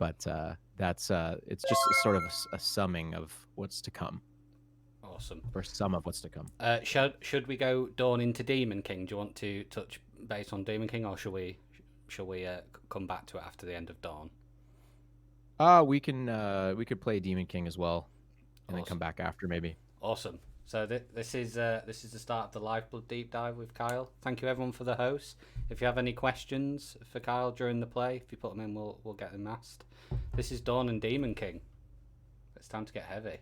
but that's it's just sort of a summing of what's to come. Awesome. For some of what's to come. Should we go Dawn into Demon King? Do you want to touch base on Demon King, or shall we come back to it after the end of Dawn? We could play Demon King as well, and then come back after maybe. Awesome. So this is the start of the Lifeblood deep dive with Kyle. Thank you everyone for the hosts. If you have any questions for Kyle during the play, if you put them in, we'll get them asked. This is Dawn and Demon King. It's time to get heavy.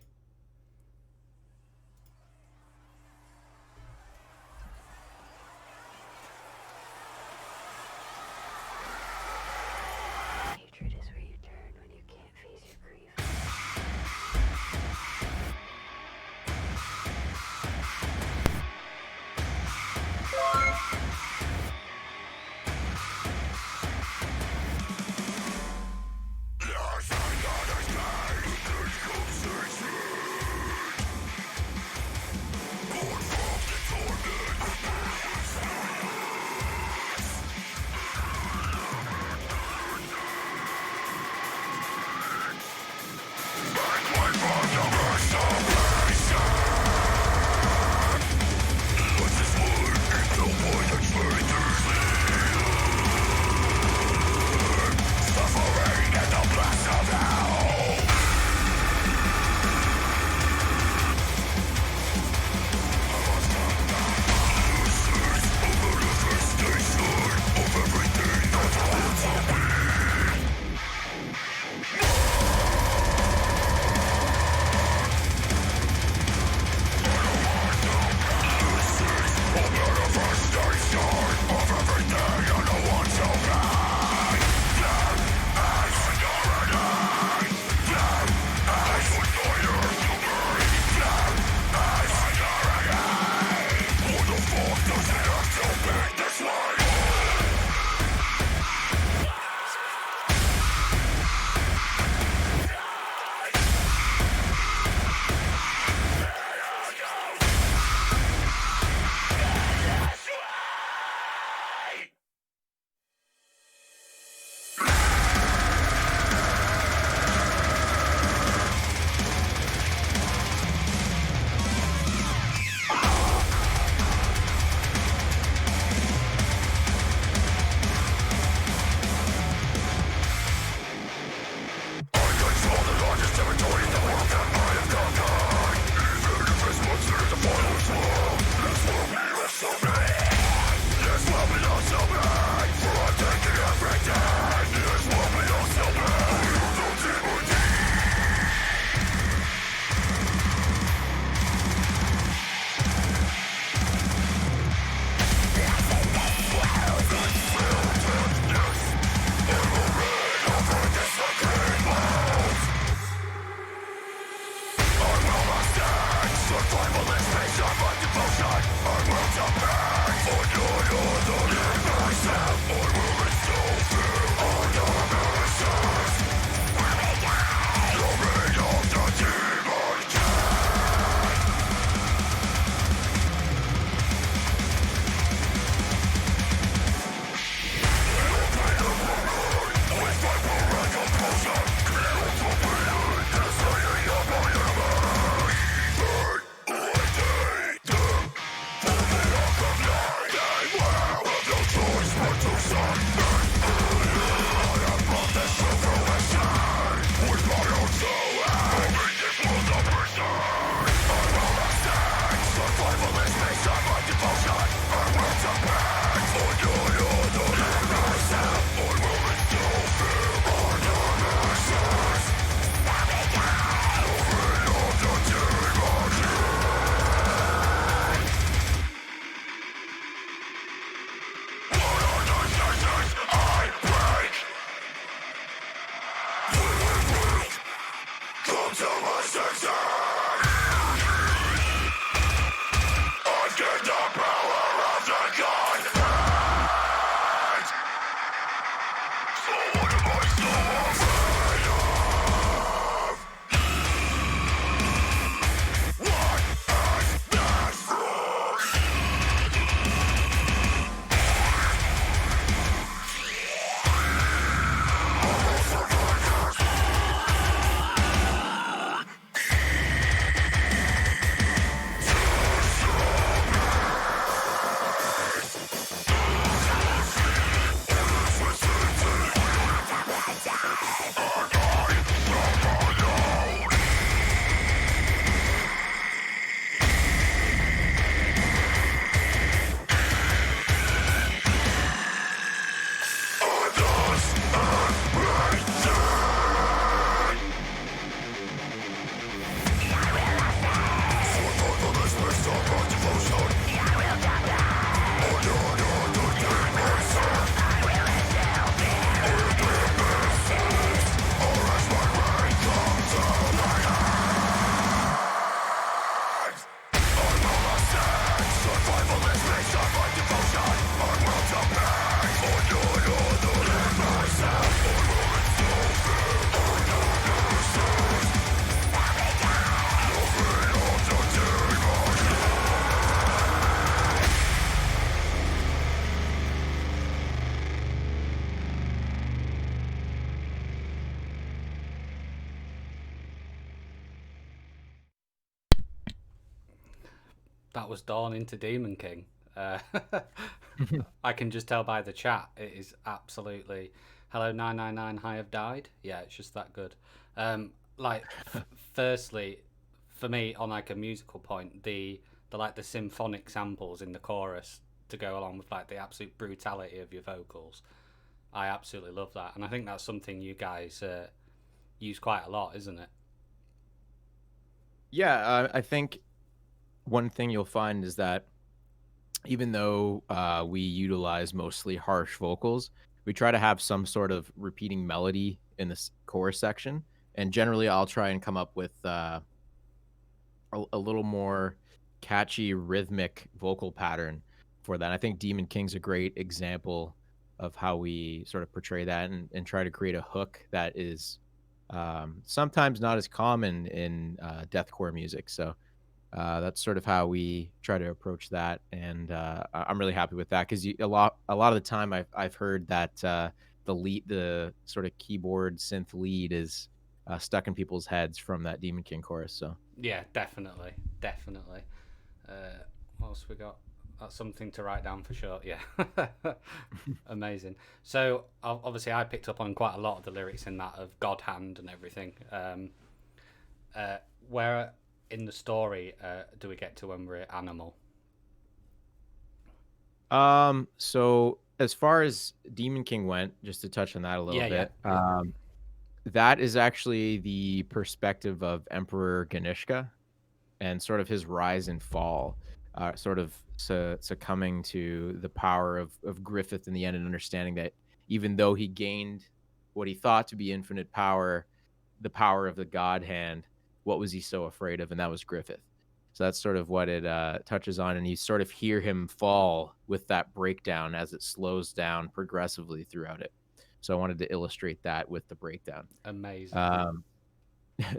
That was Dawn into Demon King. I can just tell by the chat it is absolutely. Hello 999 High have died. Yeah, it's just that good. Like, firstly, for me on like a musical point, the like the symphonic samples in the chorus to go along with like the absolute brutality of your vocals. I absolutely love that, and I think that's something you guys use quite a lot, isn't it? Yeah, I think one thing you'll find is that even though we utilize mostly harsh vocals, we try to have some sort of repeating melody in this chorus section. And generally, I'll try and come up with a little more catchy rhythmic vocal pattern for that. I think Demon King's a great example of how we sort of portray that and try to create a hook that is sometimes not as common in deathcore music. So that's sort of how we try to approach that, and I'm really happy with that because a lot of the time I've heard that the sort of keyboard synth lead is stuck in people's heads from that Demon King chorus. So Yeah, definitely, definitely. What else we got? That's something to write down for sure. Yeah, amazing. So obviously, I picked up on quite a lot of the lyrics in that of God Hand and everything. Where in the story do we get to when we're Animal? So as far as Demon King went, just to touch on that a little Yeah, yeah, bit, that is actually the perspective of Emperor Ganishka and sort of his rise and fall, sort of succumbing to the power of Griffith in the end, and understanding that even though he gained what he thought to be infinite power, the power of the God Hand, what was he so afraid of? And that was Griffith. So that's sort of what it touches on, and you sort of hear him fall with that breakdown as it slows down progressively throughout it. So I wanted to illustrate that with the breakdown. amazing.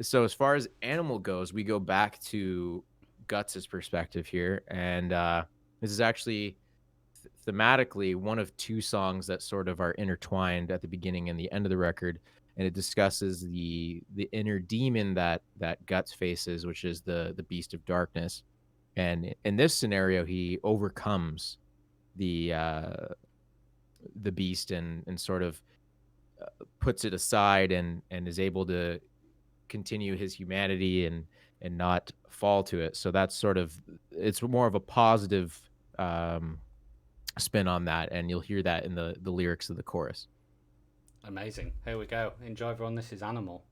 So as far as Animal goes, we go back to Guts' perspective here, and this is actually thematically one of two songs that sort of are intertwined at the beginning and the end of the record, and it discusses the inner demon that Guts faces, which is the beast of darkness. And in this scenario, he overcomes the beast and sort of puts it aside and is able to continue his humanity and not fall to it. So that's sort of, it's more of a positive spin on that, and you'll hear that in the lyrics of the chorus. Amazing. Here we go. Enjoy, everyone. This is Animal.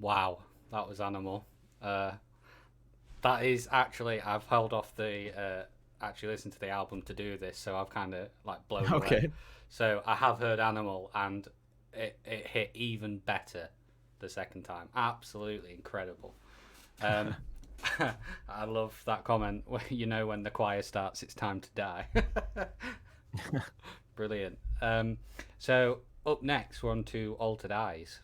Wow, that was animal. Uh, that is actually, I've held off the actually listen to the album to do this, so I've kind of like blown away. Okay. So I have heard Animal, and it hit even better the second time. Absolutely incredible. Um, I love that comment. You know, when the choir starts, it's time to die. Brilliant. So up next, we're on to Altered Eyes.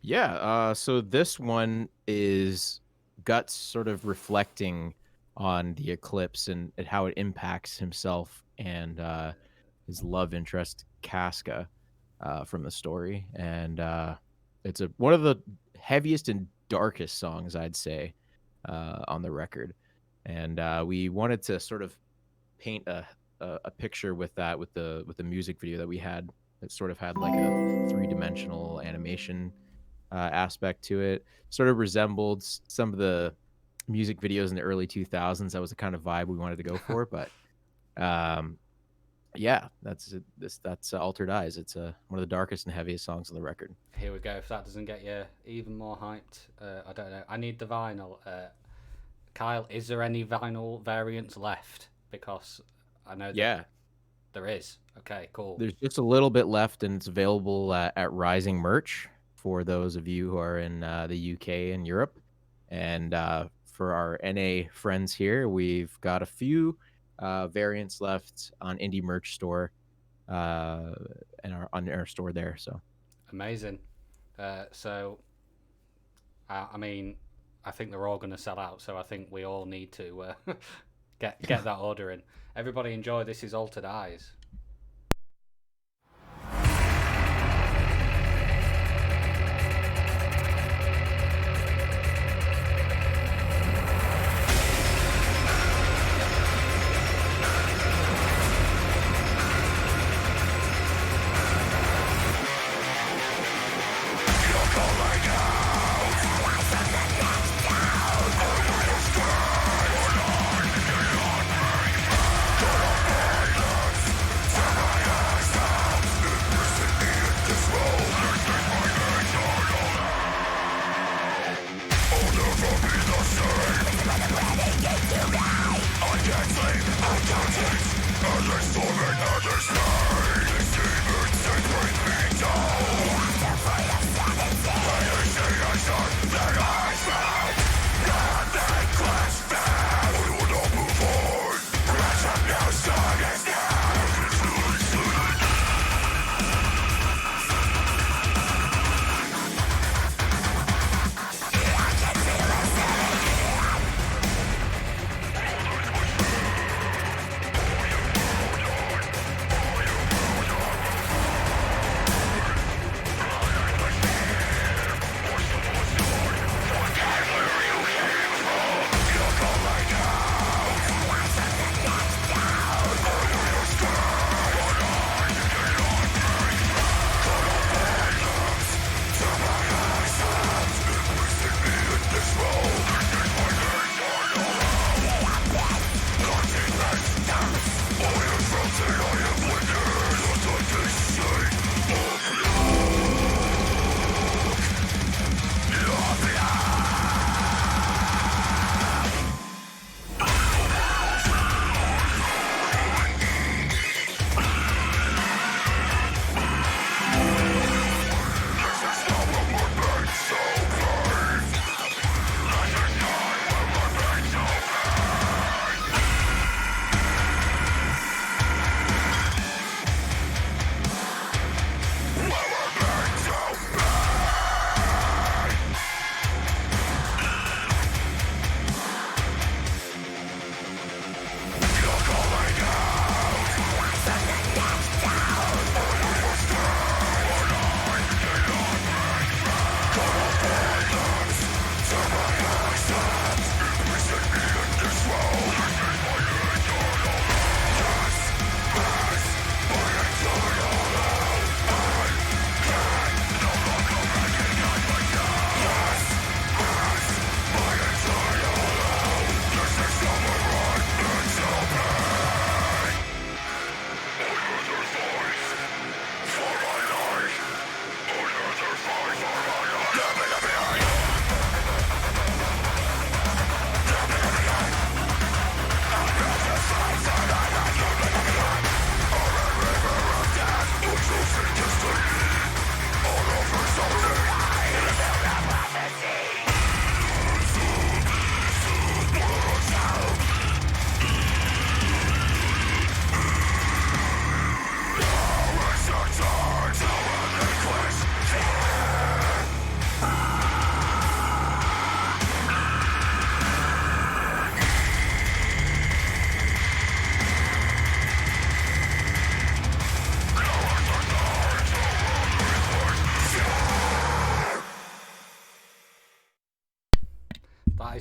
Yeah, so this one is Guts sort of reflecting on the eclipse and how it impacts himself and his love interest, Casca, from the story. And it's one of the heaviest and darkest songs, I'd say, on the record. And we wanted to sort of paint a picture with that with the music video that we had. It sort of had like a three-dimensional animation aspect to it. Sort of resembled some of the music videos in the early 2000s. That was the kind of vibe we wanted to go for. But um, yeah, that's Altered Eyes. It's one of the darkest and heaviest songs on the record. Here we go. If that doesn't get you even more hyped, I don't know. I need the vinyl. Kyle, is there any vinyl variants left? Because I know that Yeah, there is. Okay, cool. there's just a little bit left, and it's available at Rising Merch for those of you who are in the UK and Europe. And for our NA friends here, we've got a few variants left on Indie Merch Store and on our store there. So Amazing. So, I mean, I think they're all going to sell out. So I think we all need to get that order in. Everybody enjoy. This is Altered Eyes.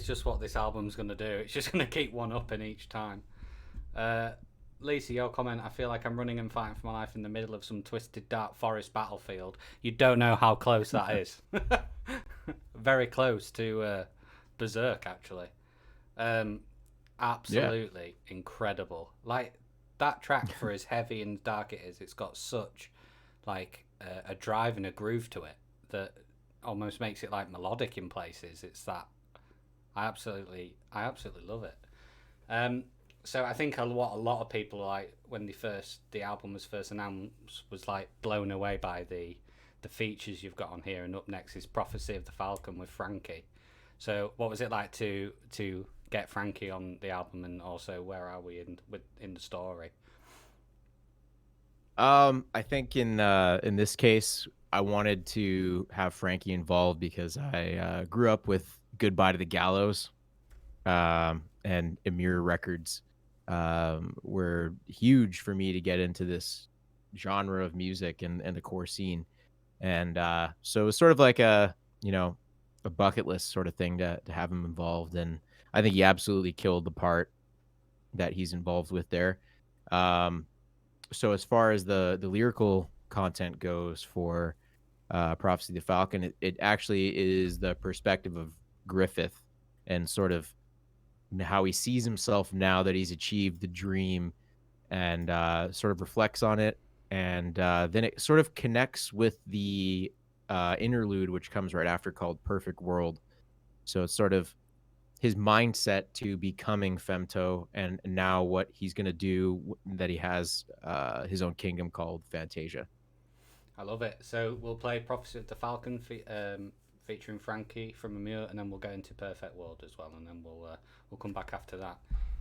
just what this album's going to do. It's just going to keep one up in each time. Lisa, your comment, I feel like I'm running and fighting for my life in the middle of some twisted dark forest battlefield. You don't know how close that is. Very close to Berserk, actually. Absolutely incredible. Like, that track, for as heavy and dark it is, it's got such, like, a drive and a groove to it that almost makes it, like, melodic in places. It's that... I absolutely love it. So I think what a lot of people, like, when the album was first announced, was like blown away by the features you've got on here. And up next is Prophecy of the Falcon with Frankie. So what was it like to get Frankie on the album, and also where are we in the story? I think in this case, I wanted to have Frankie involved because I grew up with Goodbye to the Gallows, and Emir Records were huge for me to get into this genre of music and the core scene. And so it was sort of like a bucket list sort of thing to have him involved. And I think he absolutely killed the part that he's involved with there. So as far as the lyrical content goes for Prophecy of the Falcon, it actually is the perspective of Griffith and sort of how he sees himself now that he's achieved the dream, and sort of reflects on it. And then it sort of connects with the interlude, which comes right after, called Perfect World. So it's sort of his mindset to becoming Femto, and now what he's going to do, that he has his own kingdom called Fantasia. I love it. So we'll play Prophecy of the Falcon featuring Frankie from Amir, and then we'll go into Perfect World as well, and then we'll come back after that.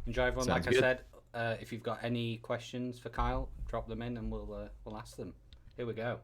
Enjoy, everyone. Sounds like good. I said, if you've got any questions for Kyle, drop them in and we'll ask them. Here we go.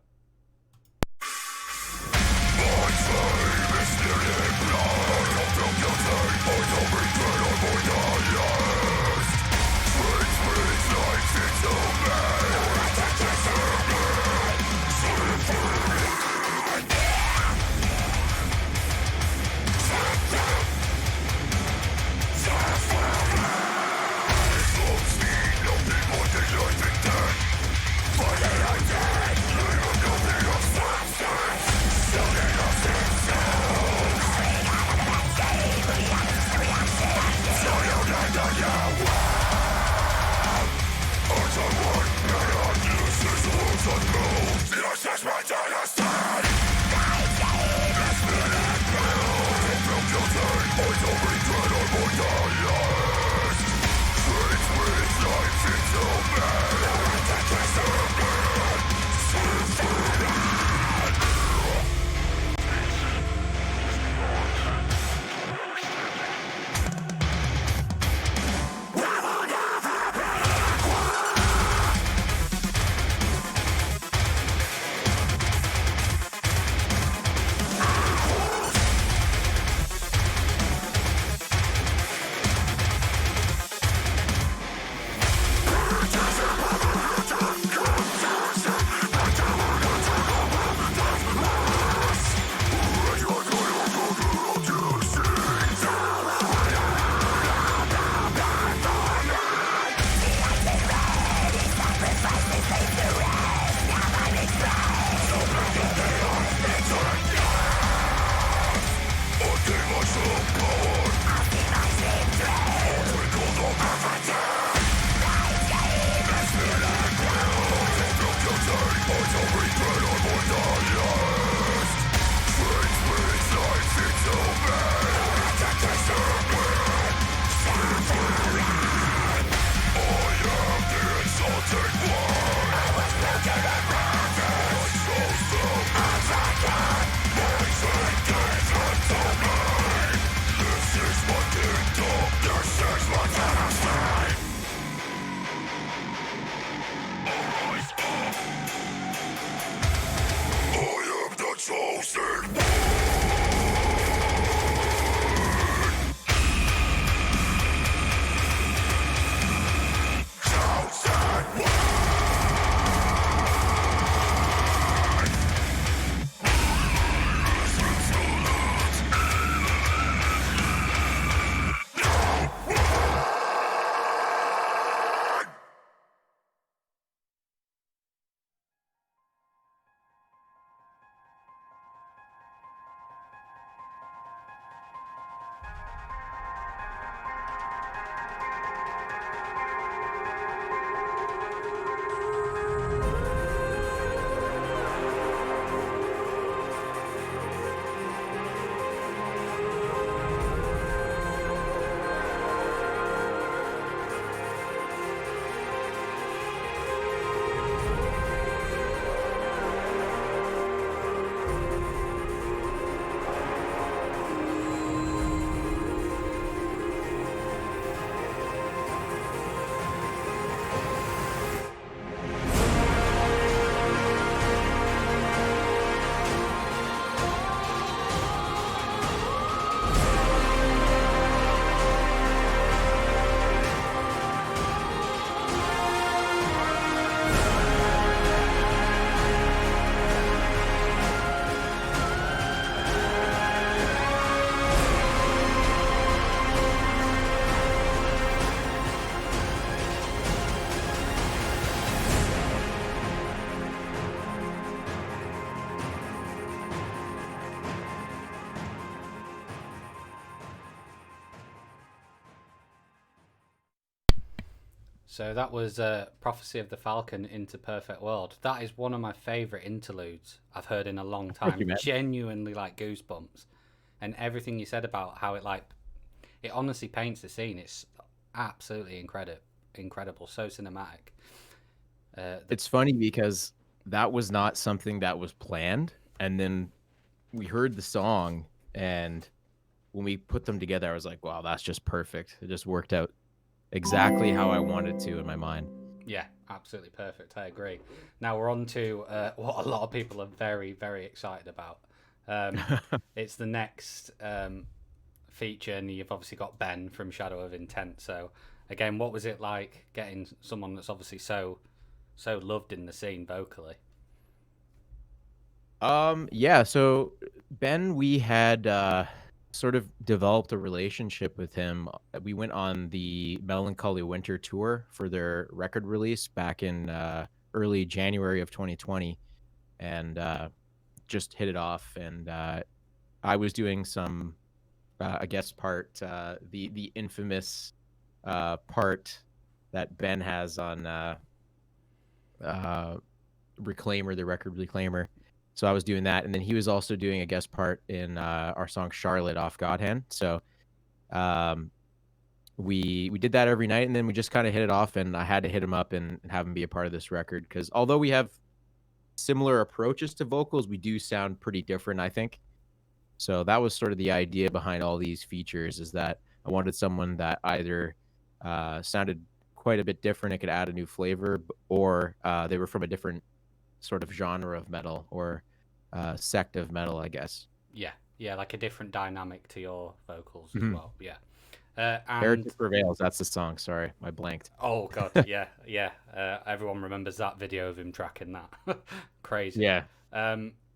So that was Prophecy of the Falcon into Perfect World. That is one of my favourite interludes I've heard in a long Thank time. you, man. Genuinely like goosebumps. And everything you said about how it honestly paints the scene. It's absolutely incredible. So cinematic. It's funny because that was not something that was planned. And then we heard the song, and when we put them together, I was like, wow, that's just perfect. It just worked out exactly how I wanted to in my mind. Yeah, absolutely perfect. I agree. Now we're on to what a lot of people are very, very excited about. It's the next feature, and you've obviously got Ben from Shadow of Intent. So, again, what was it like getting someone that's obviously so loved in the scene vocally? Yeah, so Ben, we had sort of developed a relationship with him. We went on the Melancholy Winter tour for their record release back in early January of 2020, and just hit it off. And I was doing some a guest part, the infamous part that Ben has on uh, Reclaimer, the record Reclaimer. So I was doing that, and then he was also doing a guest part in our song Charlotte off God Hand. So um, we did that every night, and then we just kind of hit it off, and I had to hit him up and have him be a part of this record because although we have similar approaches to vocals, we do sound pretty different, I think. So that was sort of the idea behind all these features, is that I wanted someone that either sounded quite a bit different, it could add a new flavor, or they were from a different sort of genre of metal or sect of metal, I guess. Yeah, like a different dynamic to your vocals as Mhm. well. Yeah, and Heretic Prevails, that's the song. Sorry, I blanked. oh god, yeah. Everyone remembers that video of him tracking that. Crazy. Yeah.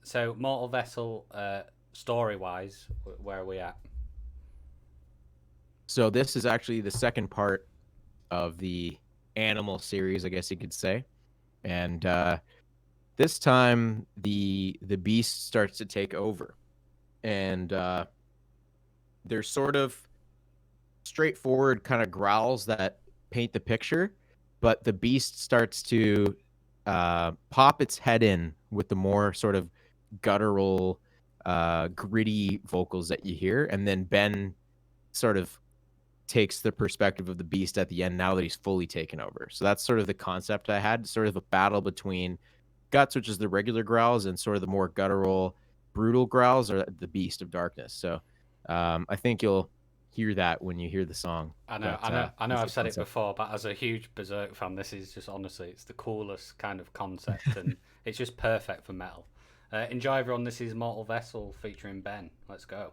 So Mortal Vessel, story wise, where are we at? So this is actually the second part of the Animal series, I guess you could say. And this time the beast starts to take over. And there's sort of straightforward kind of growls that paint the picture, but the beast starts to pop its head in with the more sort of guttural, gritty vocals that you hear, and then Ben sort of takes the perspective of the beast at the end now that he's fully taken over. So that's sort of the concept I had, sort of a battle between Guts, which is the regular growls, and sort of the more guttural, brutal growls, or the Beast of Darkness. So I think you'll hear that when you hear the song. I know, But, I know. that's I've the said it concept. before, but as a huge Berserk fan, this is just honestly, it's the coolest kind of concept, and it's just perfect for metal. Enjoy, everyone. This is Mortal Vessel featuring Ben. Let's go.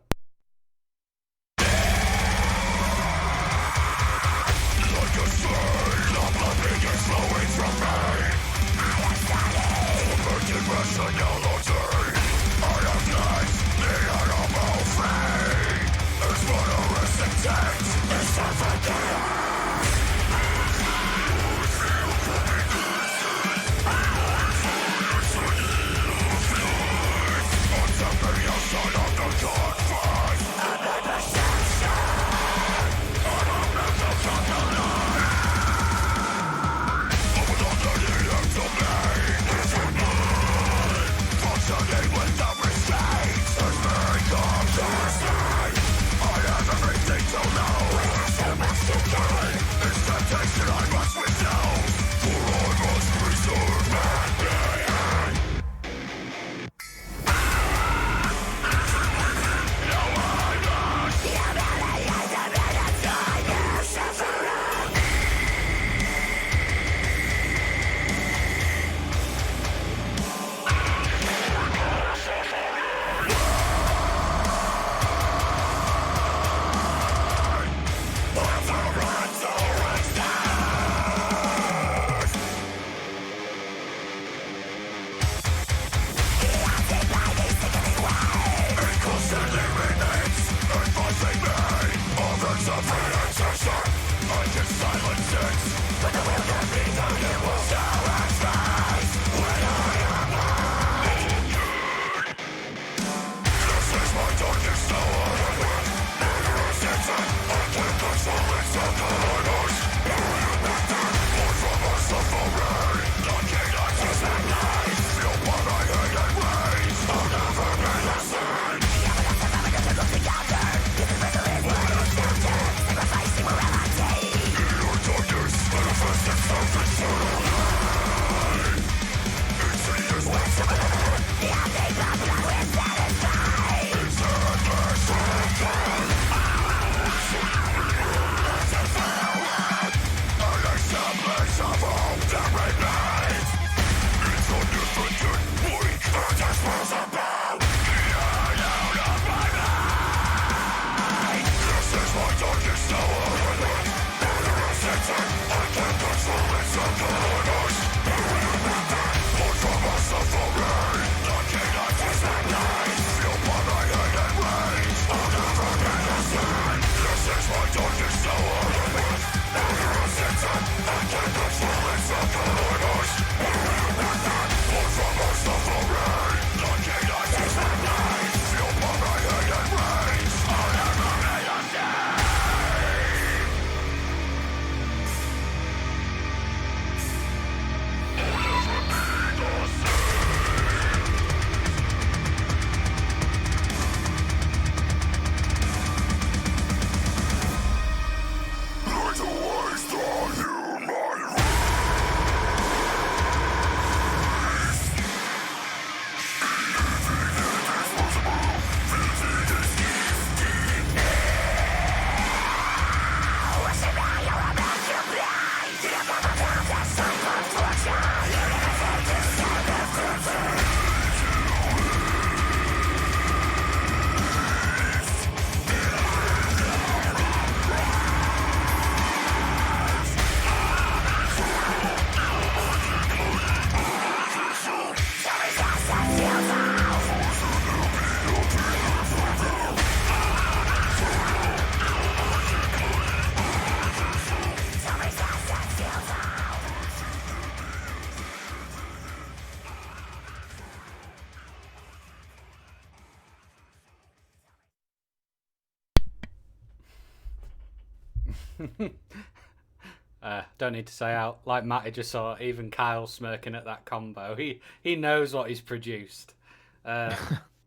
Don't need to say out. Like Matty just saw, even Kyle smirking at that combo. He knows what he's produced.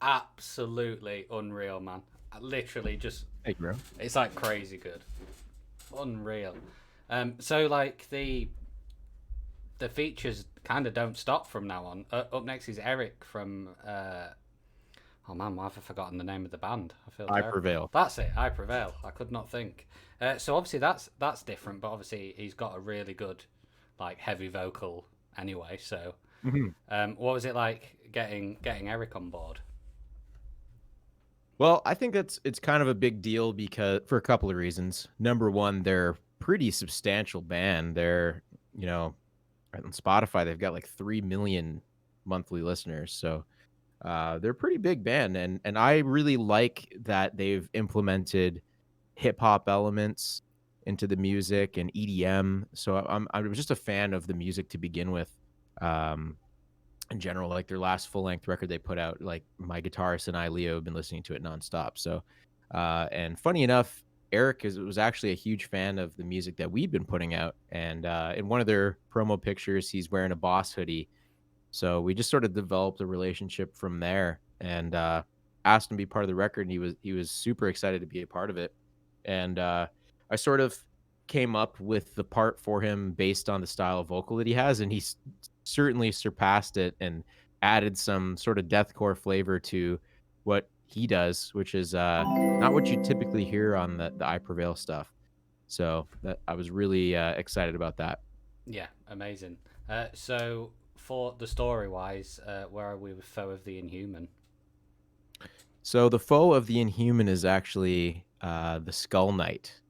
Absolutely unreal, man. Literally just. Thank you, bro. It's like crazy good. Unreal. So like the features kind of don't stop from now on. Up next is Eric from. Oh man, why have I forgotten the name of the band? I feel I terrible. Prevail. That's it. I Prevail. I could not think. So obviously that's different, but obviously he's got a really good, like heavy vocal anyway. So, what was it like getting Eric on board? Well, I think it's kind of a big deal because for a couple of reasons. Number one, they're a pretty substantial band. They're, on Spotify, they've got like 3 million monthly listeners. So they're a pretty big band. And I really like that they've implemented hip hop elements into the music and EDM. So I was just a fan of the music to begin with. In general, like their last full length record they put out, like my guitarist and I, Leo, have been listening to it nonstop. So, and funny enough, Eric was actually a huge fan of the music that we've been putting out. And in one of their promo pictures, he's wearing a Boss hoodie. So we just sort of developed a relationship from there, and asked him to be part of the record. And he was super excited to be a part of it. And I sort of came up with the part for him based on the style of vocal that he has, and he's certainly surpassed it and added some sort of deathcore flavor to what he does, which is not what you typically hear on the I Prevail stuff. So that I was really excited about that. Yeah, amazing. So for the story wise, where are we with Foe of the Inhuman? So the foe of the Inhuman is actually the Skull Knight,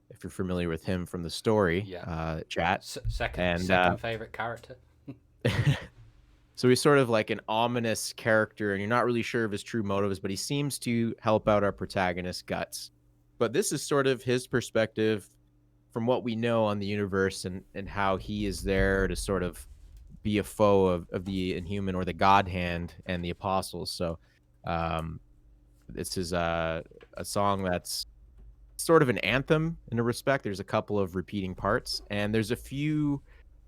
if you're familiar with him from the story. Yeah. Chat. Second favorite character. So he's sort of like an ominous character, and you're not really sure of his true motives, but he seems to help out our protagonist, Guts. But this is sort of his perspective from what we know on the universe, and how he is there to sort of be a foe of the Inhuman, or the God Hand and the Apostles. So this is a song that's sort of an anthem in a respect. There's a couple of repeating parts, and there's a few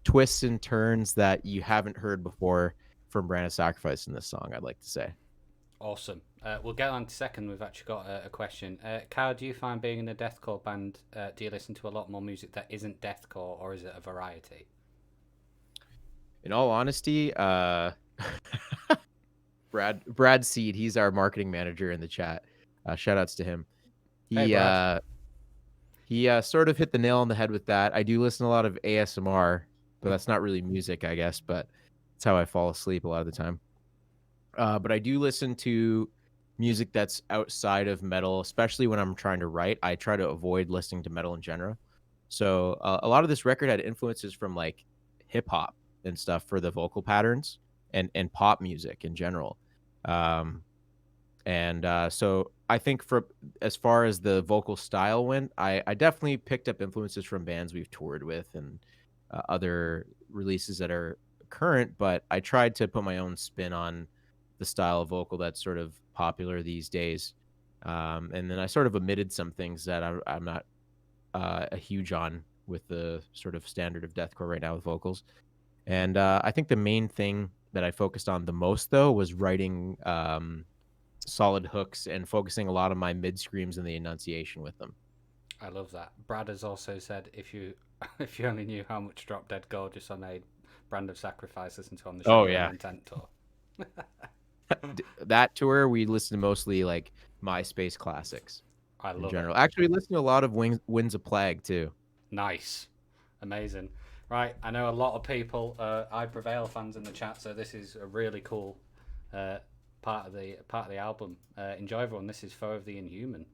twists and turns that you haven't heard before from Brand of Sacrifice in this song, I'd like to say. Awesome. We'll get on to second. We've actually got a question. Kyle, do you find being in a deathcore band, do you listen to a lot more music that isn't deathcore, or is it a variety? In all honesty, Brad Seed, he's our marketing manager in the chat. Shout outs to him. He sort of hit the nail on the head with that. I do listen to a lot of ASMR, but that's not really music, I guess, but it's how I fall asleep a lot of the time. But I do listen to music that's outside of metal, especially when I'm trying to write. I try to avoid listening to metal in general. So a lot of this record had influences from like hip hop and stuff for the vocal patterns, and pop music in general. So I think for as far as the vocal style went, I definitely picked up influences from bands we've toured with, and other releases that are current, but I tried to put my own spin on the style of vocal that's sort of popular these days. And then I sort of omitted some things that I'm not a huge on with the sort of standard of deathcore right now with vocals. And I think the main thing that I focused on the most though was writing solid hooks and focusing a lot of my mid screams and the enunciation with them. I love that. Brad has also said if you if you only knew how much Drop Dead Gorgeous I made Brand of Sacrifice listen to on the Oh Shadow and yeah, Intent tour. that tour we listened to mostly like MySpace classics I in love it. general. Actually, we listened to a lot of Winds of Plague too. Nice. Amazing. Right, I know a lot of people I Prevail fans in the chat, so this is a really cool part of the album. Enjoy everyone. This is Foe of the Inhuman.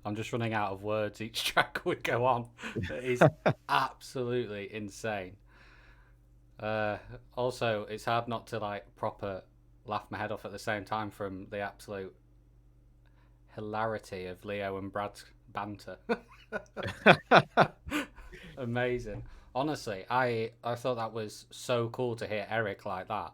I'm just running out of words each track we go on. It is absolutely insane. Also, it's hard not to like proper laugh my head off at the same time from the absolute hilarity of Leo and Brad's banter. Amazing. Honestly, I thought that was so cool to hear Eric like that.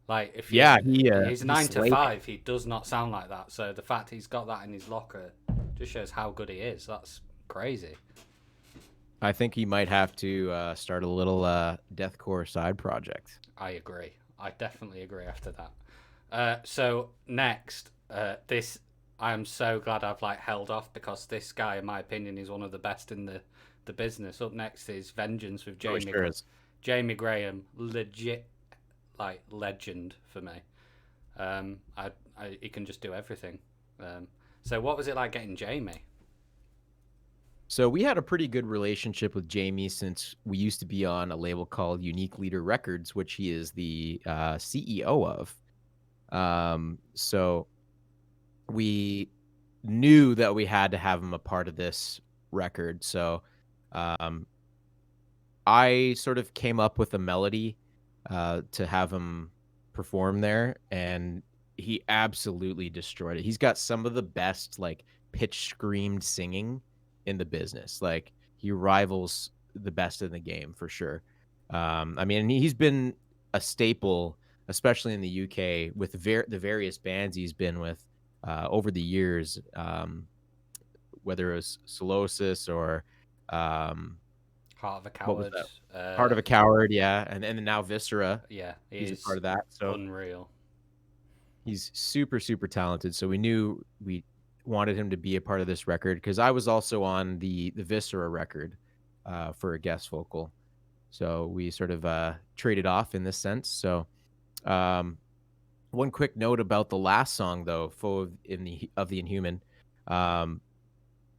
Like if you Yeah, he's he nine to slayed it. five, he does not sound like that. So the fact he's got that in his locker just shows how good he is. That's crazy. I think he might have to start a little deathcore side project. I agree. I definitely agree after that. So next, this I am so glad I've like held off because this guy, in my opinion, is one of the best in the business. Up next is Vengeance with Really sure is. Jamie Graham, legit like legend for me. He can just do everything. So what was it like getting Jamie? So we had a pretty good relationship with Jamie since we used to be on a label called Unique Leader Records, which he is the CEO of. So we knew that we had to have him a part of this record. So um, I sort of came up with a melody to have him perform there, and he absolutely destroyed it. He's got some of the best like pitch screamed singing in the business. Like he rivals the best in the game for sure. I mean, he's been a staple, especially in the UK, with the various bands he's been with over the years, whether it was Solosis or Heart of a what was Coward. that? Heart of a Coward, yeah, and then now Viscera. Yeah, He's a he's part of that. So unreal. he's super, super talented. So we knew we wanted him to be a part of this record because I was also on the Viscera record for a guest vocal. So we sort of traded off in this sense. So one quick note about the last song, though, Foe of the Inhuman.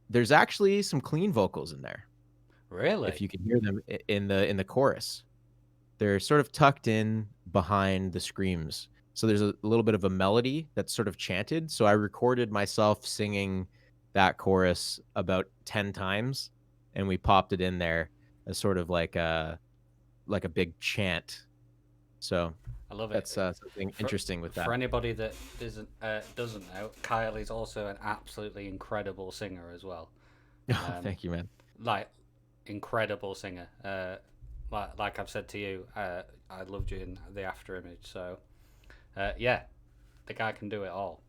There's actually some clean vocals in there. Really? If you can hear them in the chorus. They're sort of tucked in behind the screams. So there's a little bit of a melody that's sort of chanted. So I recorded myself singing that chorus about 10 times, and we popped it in there as sort of like a big chant. So I love it. that's something interesting with that. For anybody that doesn't know, Kyle is also an absolutely incredible singer as well. Thank you, man. Like incredible singer. Like I've said to you, I loved you in the After Image. So yeah, the guy can do it all.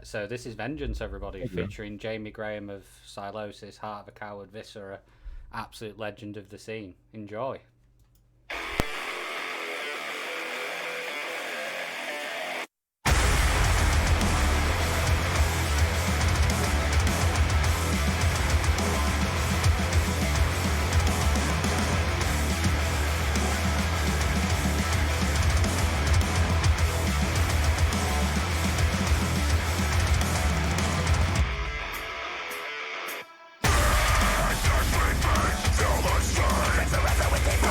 So this is Vengeance, everybody, featuring Jamie Graham of Silosis, Heart of a Coward, Viscera, absolute legend of the scene. Enjoy. Feel the strain, feel the strain.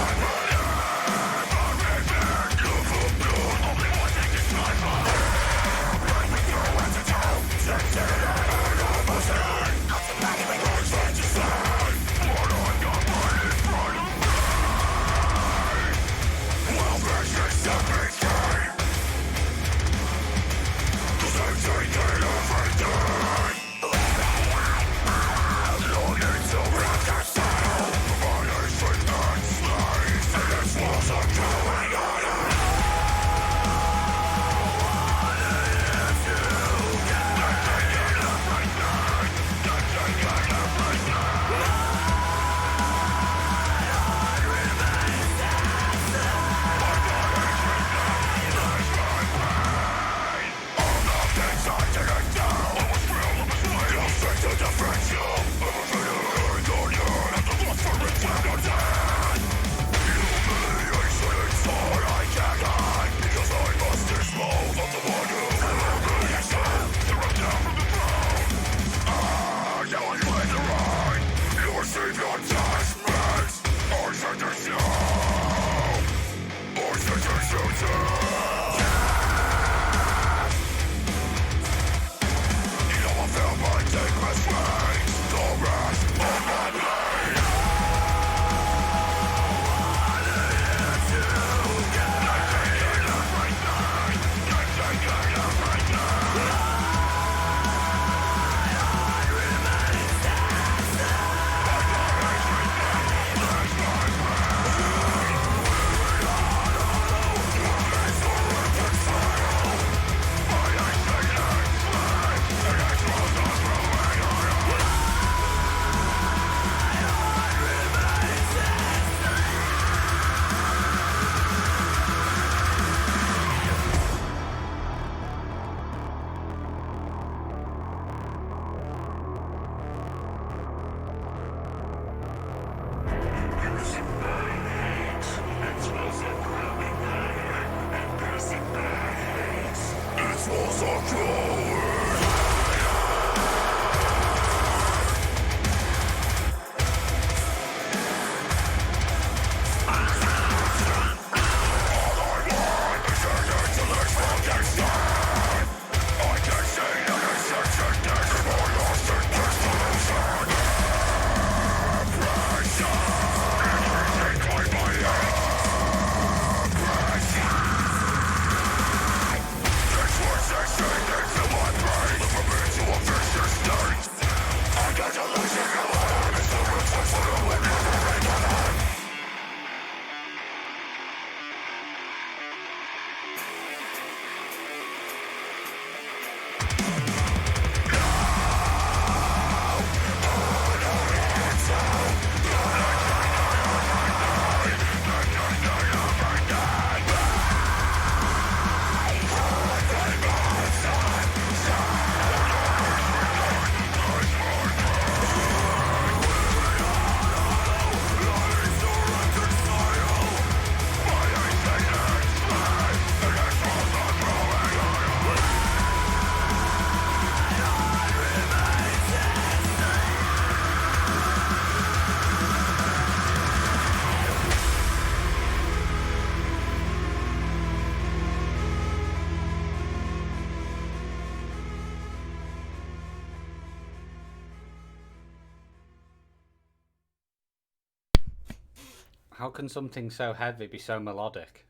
How can something so heavy be so melodic?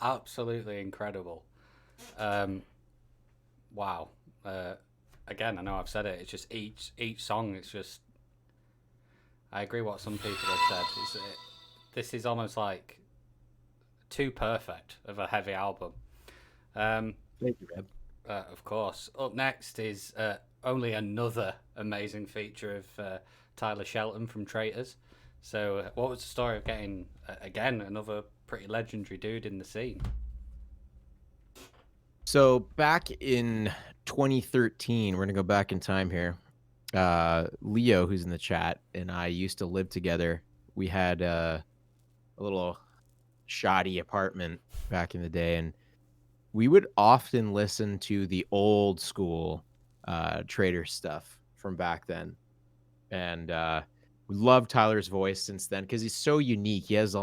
Absolutely incredible. Wow. Again, I know I've said it. It's just each song. It's just. I agree what some people have said. This is almost like too perfect of a heavy album. Thank you, man. Of course. Up next is only another amazing feature of Tyler Shelton from Traitors. So, what was the story of getting again another pretty legendary dude in the scene? So back in 2013, we're gonna go back in time here. Leo, who's in the chat, and I used to live together. We had a little shoddy apartment back in the day, and we would often listen to the old school Trader stuff from back then. And we love Tyler's voice since then because he's so unique. He has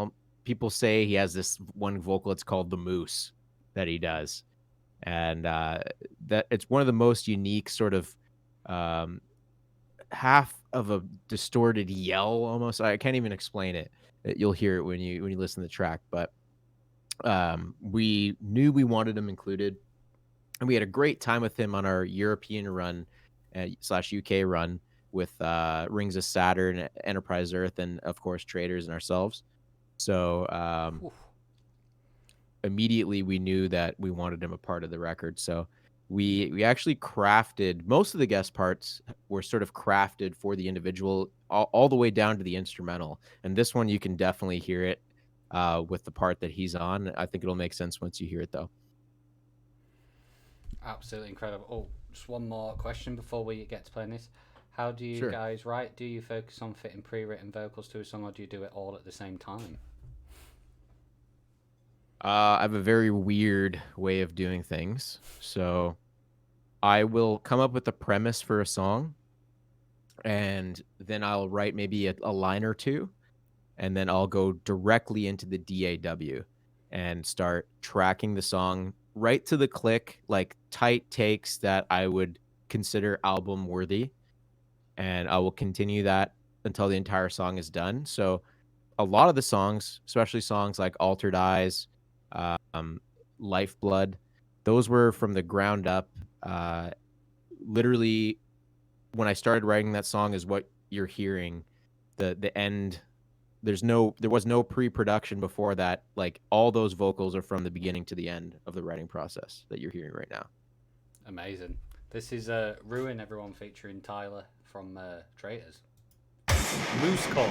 people say he has this one vocal. It's called the Moose that he does, and that it's one of the most unique sort of half of a distorted yell almost. I can't even explain it. You'll hear it when you listen to the track, but we knew we wanted him included, and we had a great time with him on our European run slash UK run with Rings of Saturn, Enterprise Earth, and of course Traders and ourselves. So immediately we knew that we wanted him a part of the record. So we actually crafted most of the guest parts were sort of crafted for the individual all the way down to the instrumental. And this one you can definitely hear it with the part that he's on. I think it'll make sense once you hear it though. Absolutely incredible. Oh, just one more question before we get to playing this. How do you guys write? Do you focus on fitting pre-written vocals to a song, or do you do it all at the same time? I have a very weird way of doing things. So I will come up with a premise for a song, and then I'll write maybe a line or two, and then I'll go directly into the DAW and start tracking the song right to the click, like tight takes that I would consider album worthy. And I will continue that until the entire song is done. So a lot of the songs, especially songs like Altered Eyes, Lifeblood, those were from the ground up. Literally, when I started writing that song is what you're hearing. The end, there was no pre-production before that. Like all those vocals are from the beginning to the end of the writing process that you're hearing right now. Amazing. This is Ruin Everyone featuring Tyler from Traitors. Moose Call.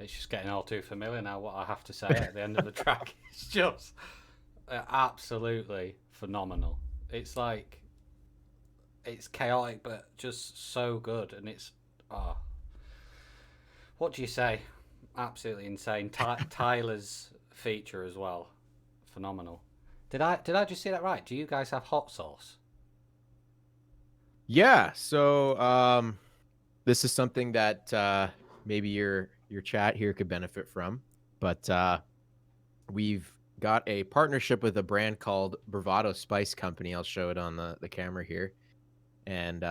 It's just getting all too familiar now. What I have to say at the end of the track is just absolutely phenomenal. It's like it's chaotic, but just so good, and it's what do you say? Absolutely insane. Tyler's feature as well, phenomenal. Did I just see that right? Do you guys have hot sauce? Yeah. So this is something that maybe your chat here could benefit from, but we've got a partnership with a brand called Bravado Spice Company. I'll show it on the camera here, and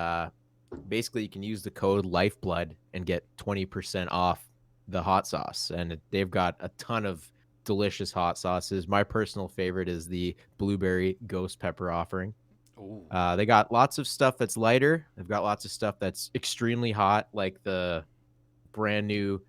basically you can use the code Lifeblood and get 20% off the hot sauce. And they've got a ton of delicious hot sauces. My personal favorite is the blueberry ghost pepper offering. Ooh. They got lots of stuff that's lighter. They've got lots of stuff that's extremely hot, like the brand new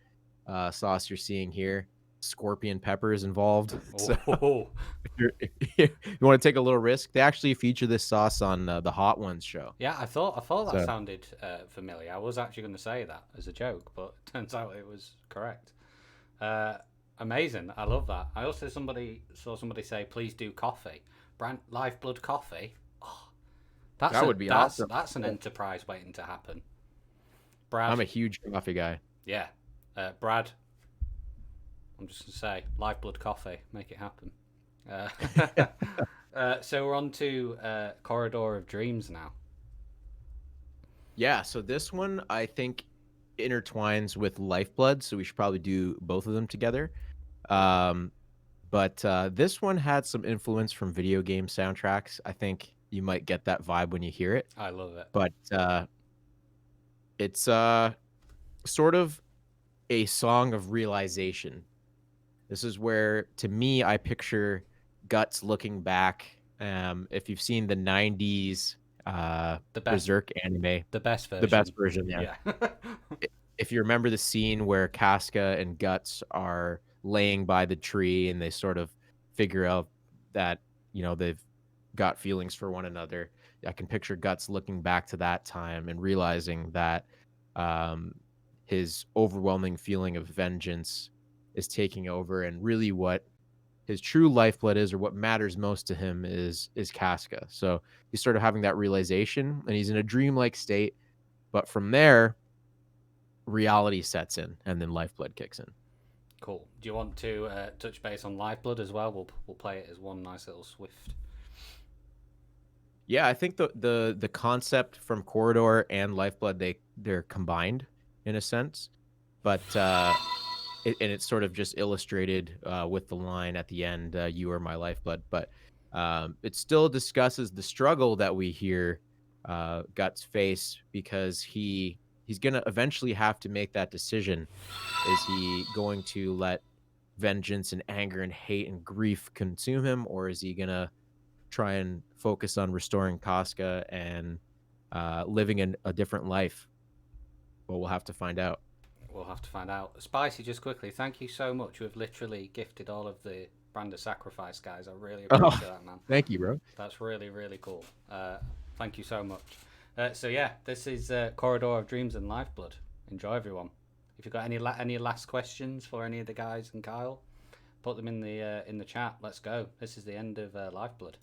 sauce you're seeing here. Scorpion peppers involved. So Oh. if you want to take a little risk, they actually feature this sauce on the Hot Ones show. Yeah, I thought that So sounded familiar. I was actually going to say that as a joke, but it turns out it was correct. Amazing. I love that. I also saw somebody say, "Please do coffee, brand Lifeblood coffee." Oh, that would be awesome. That's an enterprise waiting to happen. Brad, I'm a huge coffee guy. yeah, Brad. I'm just gonna say, Lifeblood coffee, make it happen. So we're on to Corridor of Dreams now. Yeah, so this one I think intertwines with Lifeblood, so we should probably do both of them together. But this one had some influence from video game soundtracks. I think you might get that vibe when you hear it. I love it. But it's sort of a song of realization. This is where, to me, I picture Guts looking back. If you've seen the '90s The best, Berserk anime, the best the version. best version, yeah. Yeah. If you remember the scene where Casca and Guts are laying by the tree and they sort of figure out that, they've got feelings for one another, I can picture Guts looking back to that time and realizing that his overwhelming feeling of vengeance is taking over, and really what his true lifeblood is, or what matters most to him, is Casca. So he's sort of having that realization, and he's in a dreamlike state. But from there, reality sets in, and then Lifeblood kicks in. Cool. Do you want to touch base on Lifeblood as well? We'll play it as one nice little swift. Yeah, I think the concept from Corridor and Lifeblood, they're combined in a sense, but and it's sort of just illustrated with the line at the end, "You are my lifeblood." But it still discusses the struggle that we hear Guts face, because he's gonna eventually have to make that decision. Is he going to let vengeance and anger and hate and grief consume him, or is he gonna try and focus on restoring Casca and living a different life? Well, we'll have to find out. We'll have to find out. Spicy, just quickly, thank you so much. You have literally gifted all of the Brand of Sacrifice guys. I really appreciate that, man. Thank you, bro. That's really, really cool. Thank you so much. So yeah, this is Corridor of Dreams and Lifeblood. Enjoy, everyone. If you've got any last questions for any of the guys and Kyle, put them in the chat. Let's go. This is the end of Lifeblood.